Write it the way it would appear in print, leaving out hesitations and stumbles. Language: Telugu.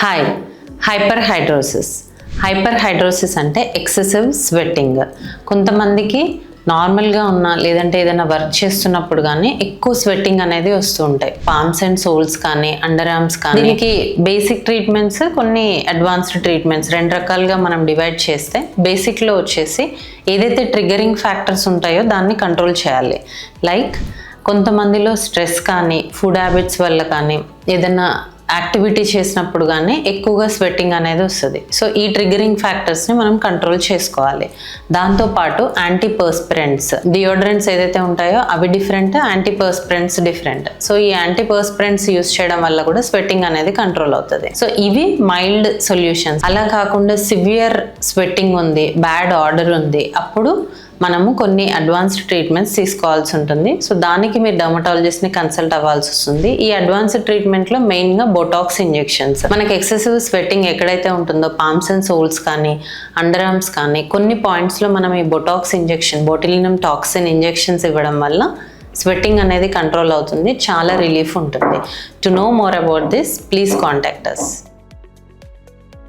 హాయ్ హైపర్హైడ్రోసిస్ అంటే ఎక్సెసివ్ స్వెట్టింగ్. కొంతమందికి నార్మల్గా ఉన్న లేదంటే ఏదైనా వర్క్ చేస్తున్నప్పుడు కానీ ఎక్కువ స్వెట్టింగ్ అనేది వస్తూ ఉంటాయి. పామ్స్ అండ్ సోల్స్ కానీ అండర్ ఆర్మ్స్ కానీ. దీనికి బేసిక్ ట్రీట్మెంట్స్, కొన్ని అడ్వాన్స్డ్ ట్రీట్మెంట్స్, రెండు రకాలుగా మనం డివైడ్ చేస్తే బేసిక్లో వచ్చేసి ఏదైతే ట్రిగరింగ్ ఫ్యాక్టర్స్ ఉంటాయో దాన్ని కంట్రోల్ చేయాలి. లైక్ కొంతమందిలో స్ట్రెస్ కానీ, ఫుడ్ హ్యాబిట్స్ వల్ల కానీ, ఏదైనా యాక్టివిటీ చేసినప్పుడు కానీ ఎక్కువగా స్వెట్టింగ్ అనేది వస్తుంది. సో ఈ ట్రిగరింగ్ ఫ్యాక్టర్స్ని మనం కంట్రోల్ చేసుకోవాలి. దాంతోపాటు యాంటీపర్స్పిరెంట్స్, డియోడ్రెంట్స్ ఏదైతే ఉంటాయో అవి డిఫరెంట్, యాంటీపర్స్పిరెంట్స్ డిఫరెంట్. సో ఈ యాంటీపర్స్పిరెంట్స్ యూస్ చేయడం వల్ల కూడా స్వెట్టింగ్ అనేది కంట్రోల్ అవుతుంది. సో ఇవి మైల్డ్ సొల్యూషన్స్. అలా కాకుండా సివియర్ స్వెట్టింగ్ ఉంది, బ్యాడ్ ఆర్డర్ ఉంది, అప్పుడు మనము కొన్ని అడ్వాన్స్డ్ ట్రీట్మెంట్స్ తీసుకోవాల్సి ఉంటుంది. సో దానికి మీరు డర్మటాలజిస్ట్ని కన్సల్ట్ అవ్వాల్సి వస్తుంది. ఈ అడ్వాన్స్డ్ ట్రీట్మెంట్లో మెయిన్గా బొటాక్స్ ఇంజెక్షన్స్. మనకి ఎక్సెసివ్ స్వెట్టింగ్ ఎక్కడైతే ఉంటుందో పామ్స్ అండ్ సోల్స్ కానీ, అండర్ ఆర్మ్స్ కానీ, కొన్ని పాయింట్స్లో మనం ఈ బొటాక్స్ ఇంజెక్షన్, బొటిలినం టాక్సిన్ ఇంజెక్షన్స్ ఇవ్వడం వల్ల స్వెట్టింగ్ అనేది కంట్రోల్ అవుతుంది, చాలా రిలీఫ్ ఉంటుంది. To know more about this, please contact us.